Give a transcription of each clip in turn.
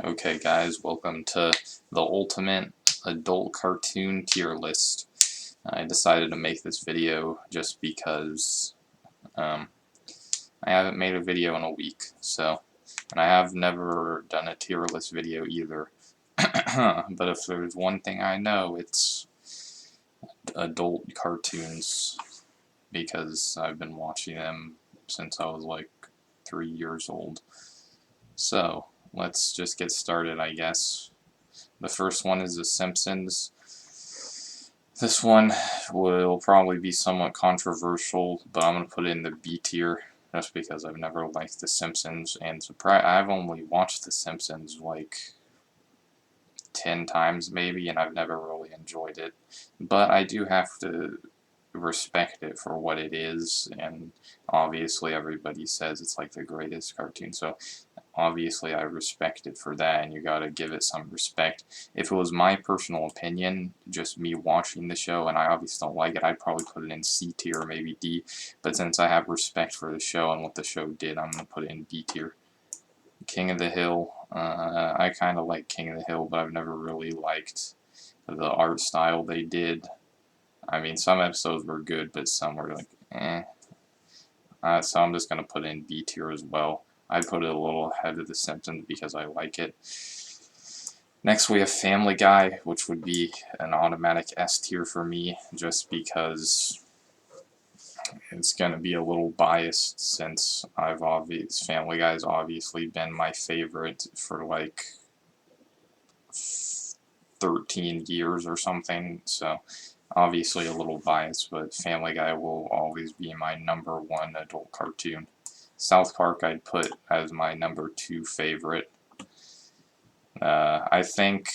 Okay guys, welcome to the ultimate adult cartoon tier list. I decided to make this video just because I haven't made a video in a week, and I have never done a tier list video either. But if there's one thing I know, it's adult cartoons, because I've been watching them since I was like 3 years old. So, let's just get started, I guess. The first one is The Simpsons. This one will probably be somewhat controversial, but I'm going to put it in the B tier just because I've never liked The Simpsons, and I've only watched The Simpsons like 10 times maybe, and I've never really enjoyed it. But I do have to respect it for what it is, and obviously everybody says it's like the greatest cartoon, so obviously I respect it for that, and you gotta give it some respect. If it was my personal opinion, just me watching the show, and I obviously don't like it, I'd probably put it in C tier or maybe D, but since I have respect for the show and what the show did, I'm gonna put it in B tier. King of the Hill, I kinda like King of the Hill, but I've never really liked the art style they did. I mean, some episodes were good, but some were like, eh. So I'm just going to put it in B tier as well. I put it a little ahead of The Simpsons because I like it. Next we have Family Guy, which would be an automatic S tier for me, just because it's going to be a little biased since Family Guy's obviously been my favorite for like 13 years or something, so obviously a little biased, but Family Guy will always be my #1 adult cartoon. South Park I'd put as my #2 favorite. I think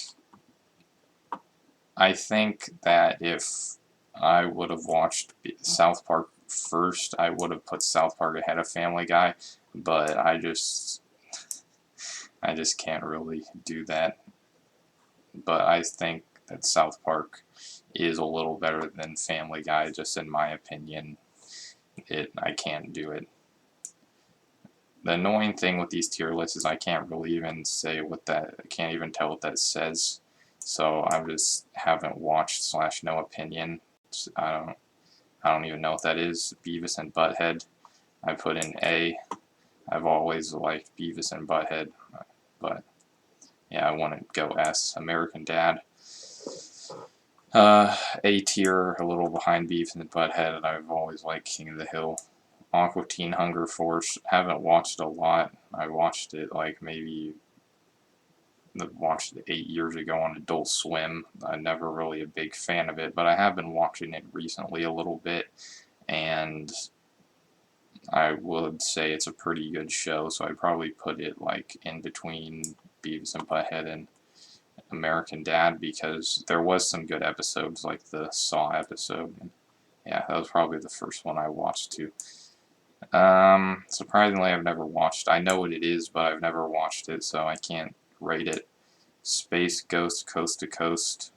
that if I would have watched South Park first, I would have put South Park ahead of Family Guy, but I just can't really do that. But I think that South Park is a little better than Family Guy, just in my opinion. I can't do it. The annoying thing with these tier lists is I can't really even say I can't even tell what that says. So I just haven't watched / no opinion. I don't even know what that is. Beavis and Butthead, I put in A. I've always liked Beavis and Butthead, but yeah, I want to go S. American Dad, A tier, a little behind Beavis and Butthead, and I've always liked King of the Hill. Aqua Teen Hunger Force, haven't watched a lot. I watched it like maybe watched it 8 years ago on Adult Swim. I'm never really a big fan of it, but I have been watching it recently a little bit, and I would say it's a pretty good show, so I'd probably put it like in between Beavis and Butthead and American Dad, because there was some good episodes, like the Saw episode. And yeah, that was probably the first one I watched too. Surprisingly, I've never watched. I know what it is, but I've never watched it, so I can't rate it. Space Ghost Coast to Coast,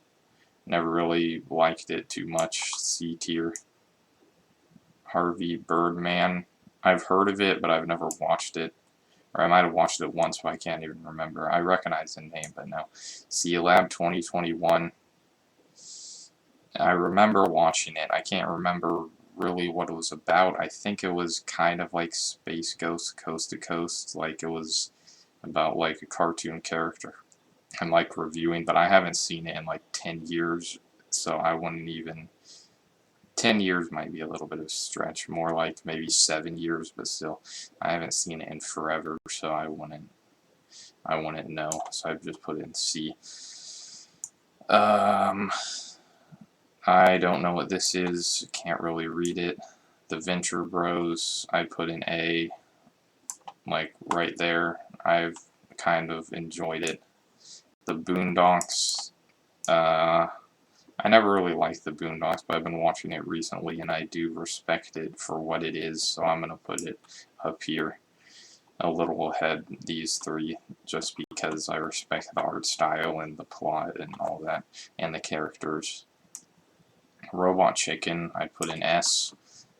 never really liked it too much. C tier. Harvey Birdman, I've heard of it, but I've never watched it. Or I might have watched it once, but I can't even remember. I recognize the name, but no. Sealab 2021. I remember watching it. I can't remember really what it was about. I think it was kind of like Space Ghost Coast to Coast. Like it was about like a cartoon character and like reviewing, but I haven't seen it in like 10 years, so I wouldn't even. 10 years might be a little bit of a stretch, more like maybe 7 years, but still, I haven't seen it in forever, so I wouldn't know, so I've just put it in C. I don't know what this is, can't really read it. The Venture Bros, I put in A, like right there. I've kind of enjoyed it. The Boondocks, I never really liked the Boondocks, but I've been watching it recently, and I do respect it for what it is, so I'm going to put it up here, a little ahead, these three, just because I respect the art style and the plot and all that, and the characters. Robot Chicken, I put in S.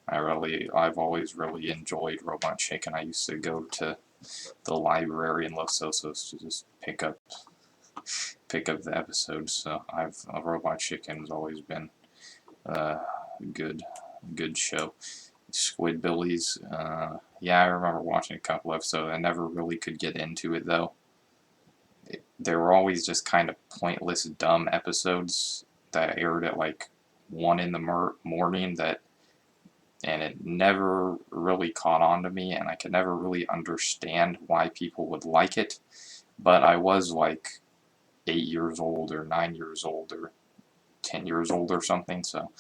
I've always really enjoyed Robot Chicken. I used to go to the library and Los Osos to just pick up the episodes. So Robot Chicken's always been a good show. Squidbillies, yeah, I remember watching a couple episodes. I never really could get into it though. They were always just kind of pointless, dumb episodes that aired at like 1 in the morning and it never really caught on to me, and I could never really understand why people would like it. But I was like 8 years old or 9 years old or 10 years old or something, so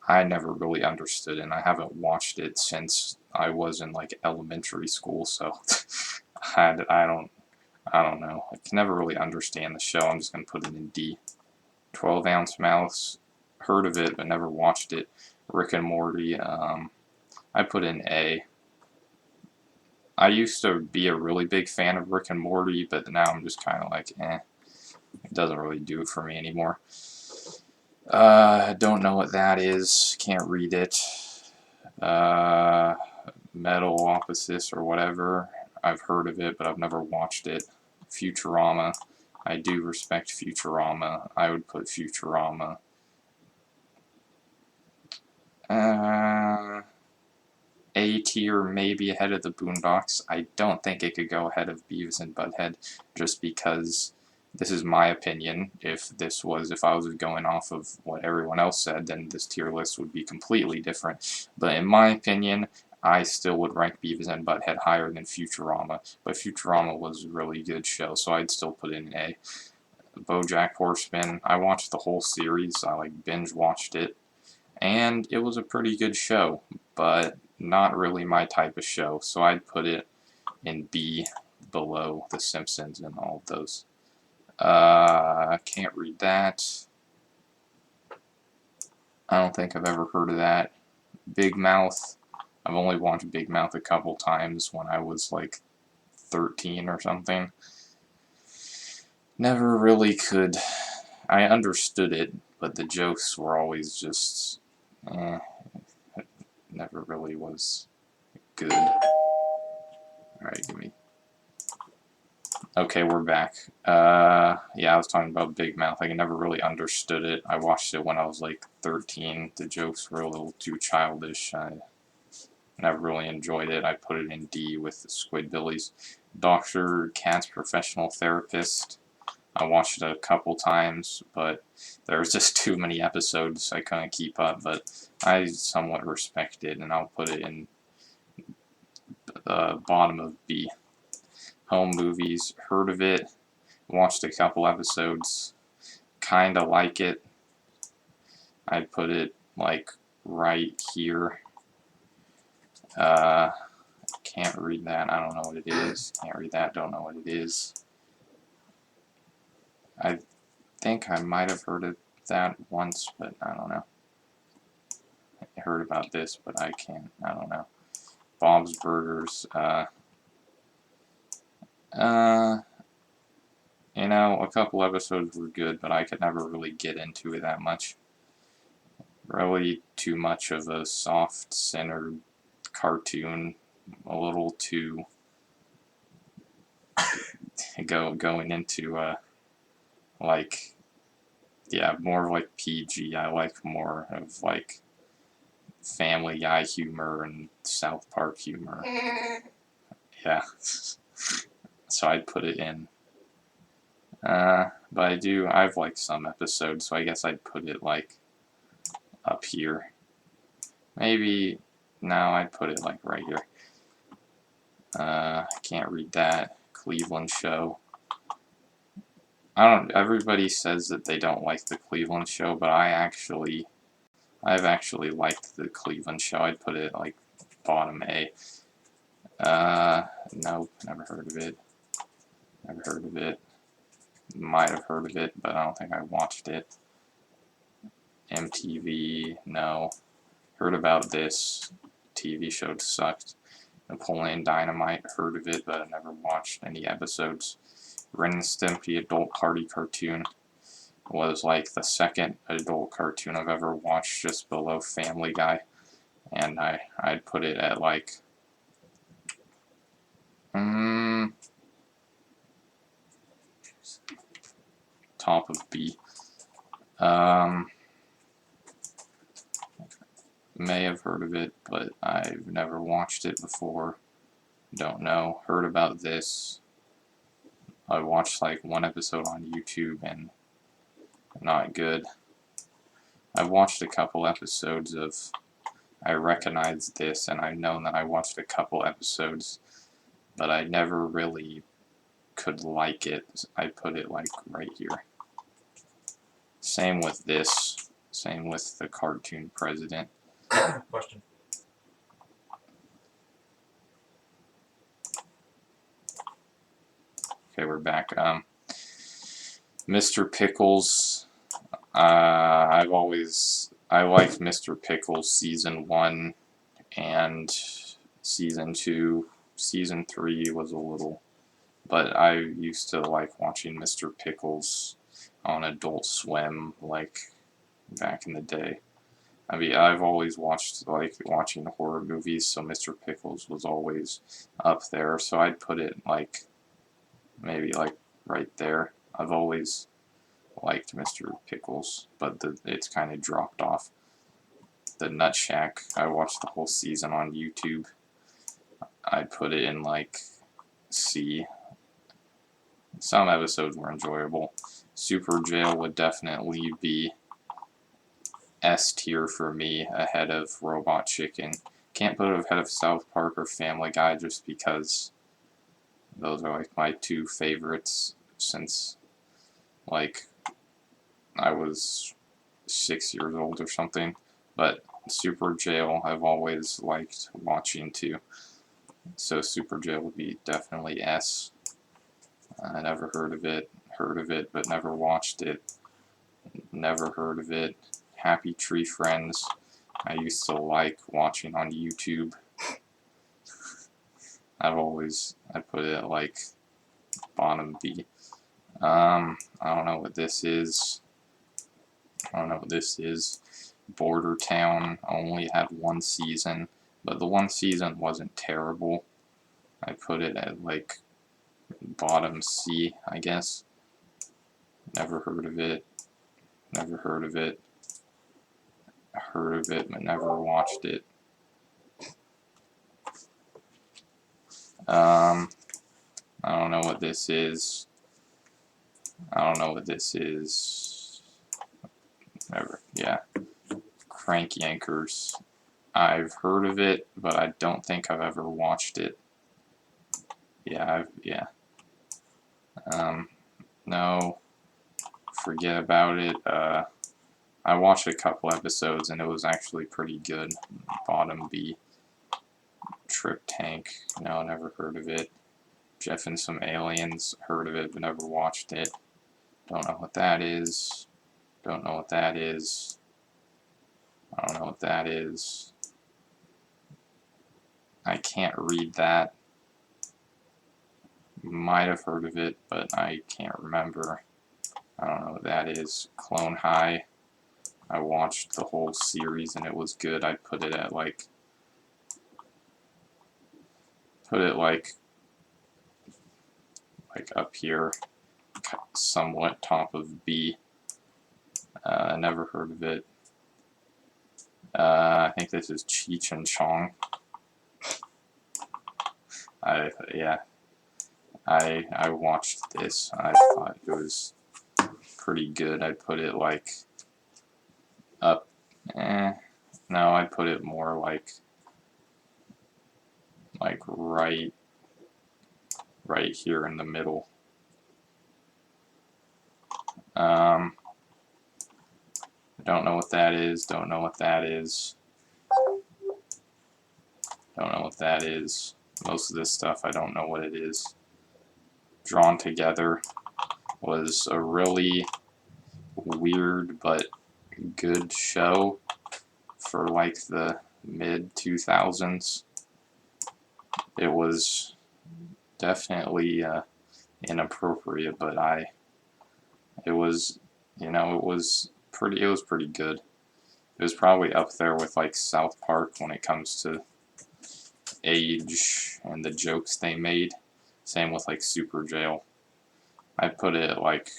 I never really understood it, and I haven't watched it since I was in like elementary school, so I don't know. I can never really understand the show. I'm just gonna put it in D. 12 Ounce Mouse, heard of it but never watched it. Rick and Morty, I put in A. I used to be a really big fan of Rick and Morty, but now I'm just kind of like, it doesn't really do it for me anymore. Don't know what that is, can't read it. Metal or whatever, I've heard of it, but I've never watched it. Futurama, I do respect Futurama. I would put Futurama. A tier, maybe ahead of the Boondocks. I don't think it could go ahead of Beavis and Butthead, just because this is my opinion. If I was going off of what everyone else said, then this tier list would be completely different. But in my opinion, I still would rank Beavis and Butthead higher than Futurama. But Futurama was a really good show, so I'd still put it in A. BoJack Horseman, I watched the whole series. I like binge watched it, and it was a pretty good show, but not really my type of show, so I'd put it in B, below The Simpsons and all of those. Can't read that. I don't think I've ever heard of that. Big Mouth, I've only watched Big Mouth a couple times when I was like 13 or something. Never really could. I understood it, but the jokes were always just, never really was good. Alright, give me. Okay, we're back. Yeah, I was talking about Big Mouth. I never really understood it. I watched it when I was like 13. The jokes were a little too childish. I never really enjoyed it. I put it in D with the Squidbillies. Dr. Katz Professional Therapist. I watched it a couple times, but there was just too many episodes I couldn't keep up, but I somewhat respect it, and I'll put it in the bottom of B. Home Movies, heard of it, watched a couple episodes, kinda like it. I'd put it like right here. Can't read that, I don't know what it is. Can't read that, don't know what it is. I think I might have heard of that once, but I don't know. I heard about this, but I don't know. Bob's Burgers, you know, a couple episodes were good, but I could never really get into it that much. Really too much of a soft-centered cartoon, a little too going into like, yeah, more like PG. I like more of like Family Guy humor and South Park humor. Yeah, so I'd put it in. But I've liked some episodes, so I guess I'd put it like up here. Maybe, no, I'd put it like right here. I can't read that. Cleveland Show. Everybody says that they don't like the Cleveland Show, but I've actually liked the Cleveland Show. I'd put it like bottom A. Nope, never heard of it. Never heard of it. Might have heard of it, but I don't think I watched it. MTV, no. Heard about this TV show, it sucked. Napoleon Dynamite, heard of it, but I never watched any episodes. Ren and Stimpy adult party cartoon was like the second adult cartoon I've ever watched, just below Family Guy, and I'd put it at like Top of B. May have heard of it, but I've never watched it before. Don't know. Heard about this. I watched like one episode on YouTube and not good. I watched a couple episodes of. I recognized this, and I've known that I watched a couple episodes, but I never really could like it. I put it like right here. Same with this. Same with the cartoon president. Question. Okay, we're back. Mr. Pickles. I liked Mr. Pickles season 1 and season 2. Season 3 was a little, but I used to like watching Mr. Pickles on Adult Swim, like back in the day. I mean, I've always watched watching horror movies, so Mr. Pickles was always up there. So I'd put it like maybe like right there. I've always liked Mr. Pickles, but it's kind of dropped off. The Nut Shack, I watched the whole season on YouTube. I'd put it in like C. Some episodes were enjoyable. Super Jail would definitely be S tier for me, ahead of Robot Chicken. Can't put it ahead of South Park or Family Guy just because those are like my two favorites since like I was 6 years old or something. But Super Jail I've always liked watching too. So Super Jail would be definitely S. I never heard of it but never watched it. Never heard of it. Happy Tree Friends, I used to like watching on YouTube. I put it like bottom B. I don't know what this is. Border Town only had one season, but the one season wasn't terrible. I put it at like bottom C, I guess. Never heard of it. Heard of it, but never watched it. I don't know what this is. Never, yeah. Crank Yankers. I've heard of it, but I don't think I've ever watched it. Yeah, no, forget about it. I watched a couple episodes and it was actually pretty good. Bottom B. Trip Tank, no, never heard of it. Jeff and Some Aliens, heard of it but never watched it. Don't know what that is. I don't know what that is. I can't read that. Might have heard of it, but I can't remember. I don't know what that is. Clone High. I watched the whole series and it was good. I'd put it at like up here, somewhat top of B. Never heard of it. I think this is Cheech and Chong. I watched this. I thought it was pretty good. I'd put it like up. No, I'd put it more like right here in the middle. Don't know what that is. Don't know what that is. Most of this stuff, I don't know what it is. Drawn Together was a really weird but good show for like the mid-2000s. It was definitely inappropriate, but it was pretty good. It was probably up there with like South Park when it comes to age and the jokes they made. Same with like Super Jail. I'd put it like,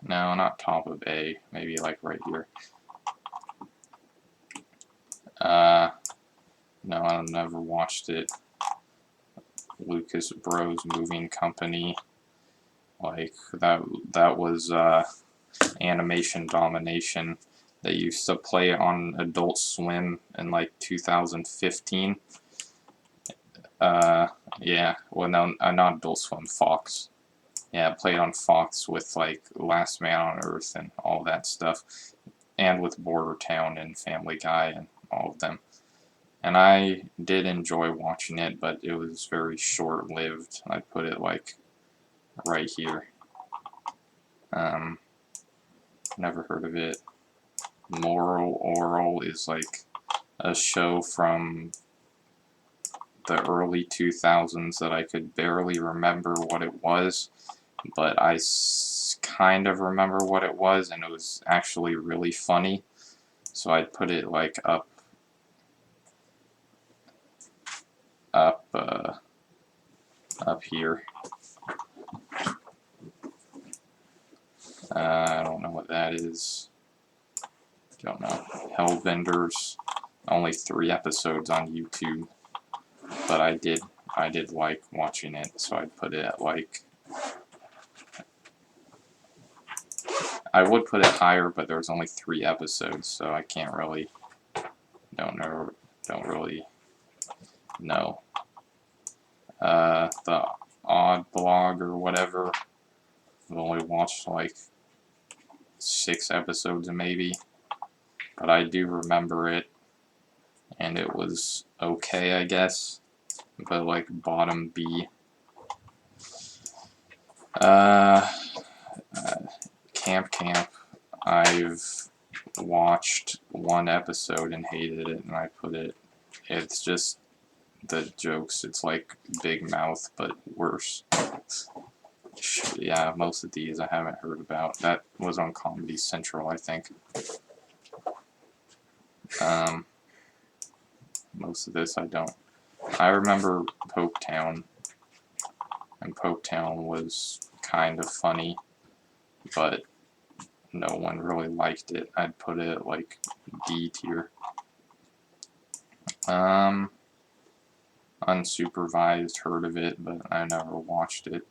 no, not top of A, maybe like right here. No, I've never watched it. Lucas Bros Moving Company, like that was animation domination. They used to play on Adult Swim in like 2015. Yeah, well, no, not Adult Swim, Fox. Yeah, it played on Fox with like Last Man on Earth and all that stuff, and with Border Town and Family Guy and all of them. And I did enjoy watching it, but it was very short-lived. I'd put it like right here. Never heard of it. Moral Orel is like a show from the early 2000s that I could barely remember what it was, but I kind of remember what it was, and it was actually really funny. So I'd put it like up here. I don't know what that is. Don't know. Hellbenders, only 3 episodes on YouTube, but I did like watching it, so I'd put it at like, I would put it higher, but there's only 3 episodes, so I can't really, don't really know. The Odd Blog or whatever, I've only watched like 6 episodes maybe, but I do remember it, and it was okay, I guess, but like bottom B. Camp, I've watched 1 episode and hated it, and I put it, it's just the jokes, it's like Big Mouth, but worse. Yeah, most of these I haven't heard about. That was on Comedy Central, I think. Most of this I don't. I remember Poketown, and Poketown was kind of funny, but no one really liked it. I'd put it like D tier. Unsupervised, heard of it, but I never watched it.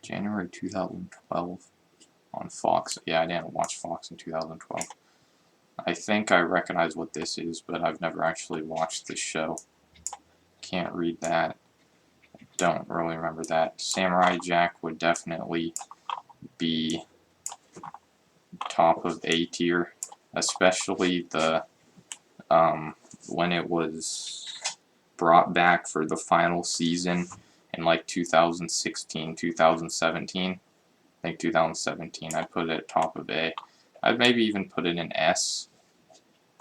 January 2012 on Fox. Yeah, I didn't watch Fox in 2012. I think I recognize what this is, but I've never actually watched the show. Can't read that. Don't really remember that. Samurai Jack would definitely be top of A tier, especially the when it was brought back for the final season in like 2016, 2017. I think 2017. I'd put it at top of A. I'd maybe even put it in S,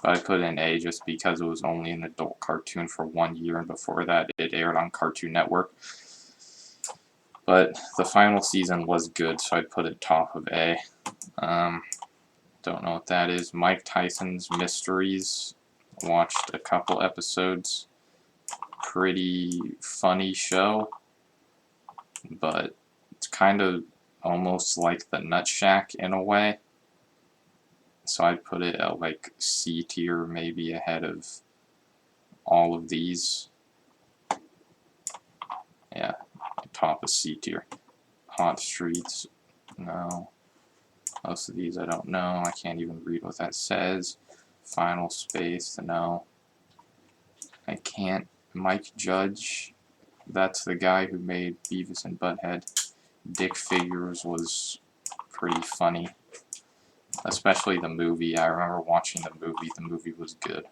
but I put it in A just because it was only an adult cartoon for 1 year, and before that it aired on Cartoon Network. But the final season was good, so I'd put it top of A. Don't know what that is. Mike Tyson's Mysteries. Watched a couple episodes. Pretty funny show, but it's kind of almost like the Nut Shack in a way. So I'd put it at like C tier, maybe ahead of all of these. Yeah, top of C tier. Hot Streets, no. Most of these I don't know. I can't even read what that says. Final Space, no. I can't. Mike Judge, that's the guy who made Beavis and Butthead. Dick Figures was pretty funny, especially the movie. I remember watching the movie. The movie was good.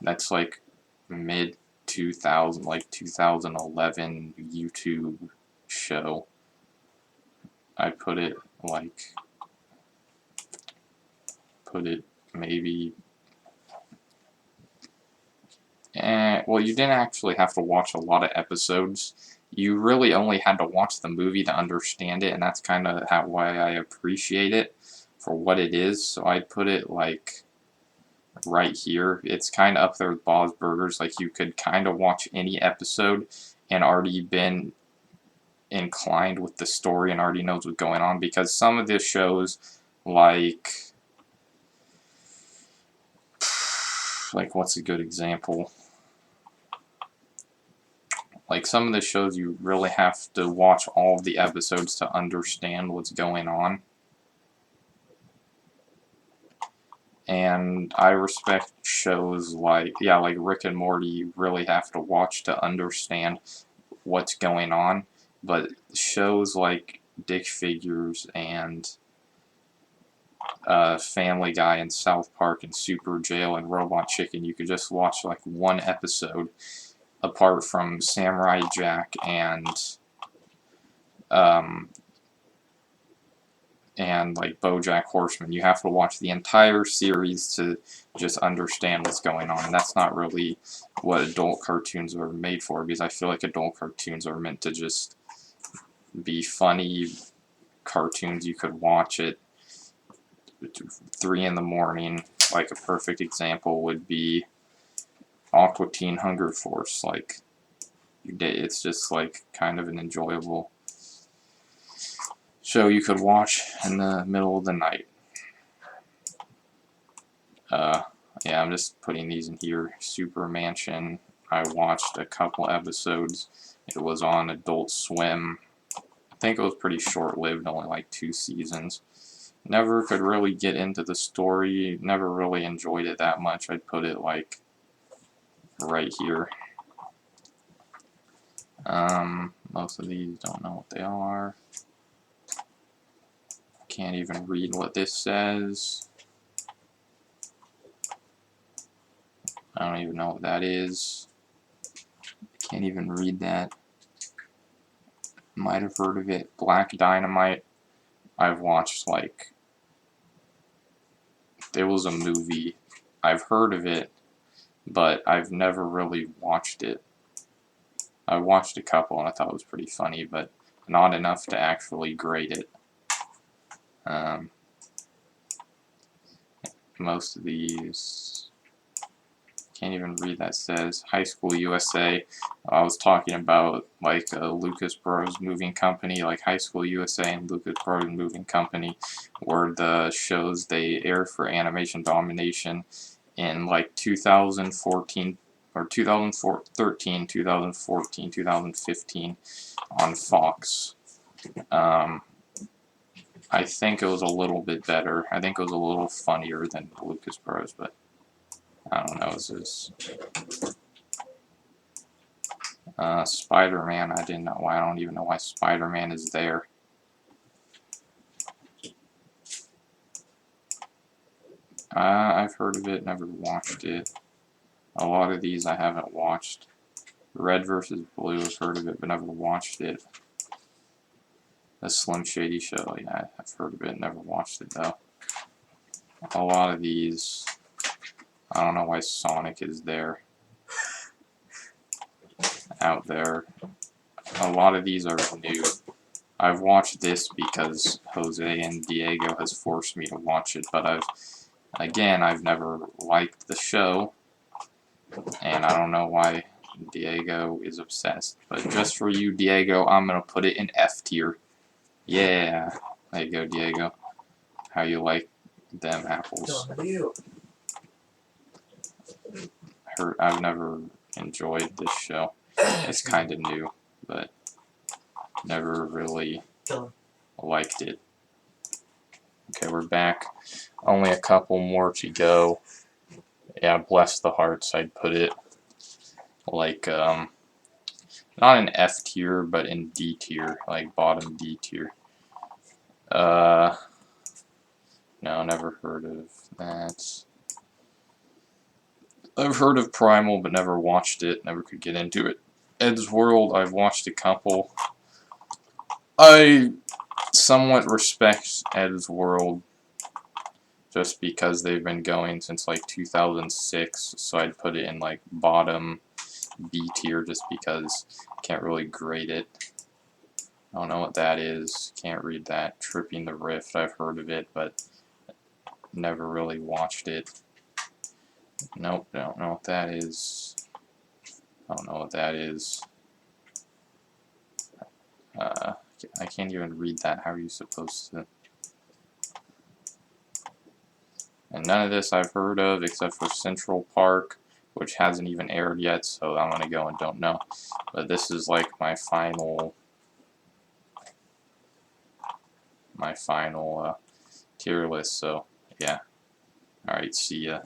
That's like mid 2000, like 2011 YouTube show. I put it like, maybe, well, you didn't actually have to watch a lot of episodes. You really only had to watch the movie to understand it, and that's kind of why I appreciate it for what it is. So I'd put it like right here. It's kind of up there with Bob's Burgers. Like, you could kind of watch any episode and already been inclined with the story and already knows what's going on, because some of the shows, like what's a good example? Like, some of the shows you really have to watch all of the episodes to understand what's going on. And I respect shows like Rick and Morty. You really have to watch to understand what's going on. But shows like Dick Figures and Family Guy and South Park and Super Jail and Robot Chicken, you could just watch like one episode, apart from Samurai Jack and like BoJack Horseman. You have to watch the entire series to just understand what's going on, and that's not really what adult cartoons are made for, because I feel like adult cartoons are meant to just be funny cartoons you could watch at 3 in the morning. Like, a perfect example would be Aqua Teen Hunger Force. Like, it's just like kind of an enjoyable show you could watch in the middle of the night. Yeah, I'm just putting these in here. Super Mansion, I watched a couple episodes. It was on Adult Swim. I think it was pretty short-lived, only like 2 seasons. Never could really get into the story, never really enjoyed it that much. I'd put it like right here. Most of these don't know what they are. Can't even read what this says. I don't even know what that is. Can't even read that. Might have heard of it. Black Dynamite. I've watched, like, there was a movie. I've heard of it, but I've never really watched it. I watched a couple and I thought it was pretty funny, but not enough to actually grade it. Most of these, can't even read that. Says High School USA. I was talking about like Lucas Bros Moving Company, like High School USA and Lucas Bros Moving Company were the shows they aired for animation domination in like 2014 or 2013, 2014, 2015 on Fox. I think it was a little bit better. I think it was a little funnier than Lucas Bros, but I don't know. This is Spider-Man. I didn't know why. I don't even know why Spider-Man is there. I've heard of it, never watched it. A lot of these I haven't watched. Red vs. Blue, I've heard of it, but never watched it. The Slim Shady Show, yeah, I've heard of it, never watched it though. A lot of these, I don't know why Sonic is there. Out there. A lot of these are new. I've watched this because Jose and Diego has forced me to watch it, but I've never liked the show, and I don't know why Diego is obsessed. But just for you, Diego, I'm gonna put it in F tier. Yeah, there you go, Diego. How you like them apples? I've never enjoyed this show. It's kind of new, but never really liked it. Okay, we're back. Only a couple more to go. Yeah, Bless the Hearts, I'd put it like, not in F tier, but in D tier, like bottom D tier. No, never heard of that. I've heard of Primal, but never watched it, never could get into it. Eddsworld, I've watched a couple. I somewhat respect Eddsworld just because they've been going since like 2006, so I'd put it in like bottom B tier just because I can't really grade it. I don't know what that is, can't read that. Tripping the Rift, I've heard of it, but never really watched it. Nope, don't know what that is. I don't know what that is. I can't even read that. How are you supposed to? And none of this I've heard of except for Central Park, which hasn't even aired yet, so I'm gonna go and don't know. But this is like my final tier list, so yeah. Alright, see ya.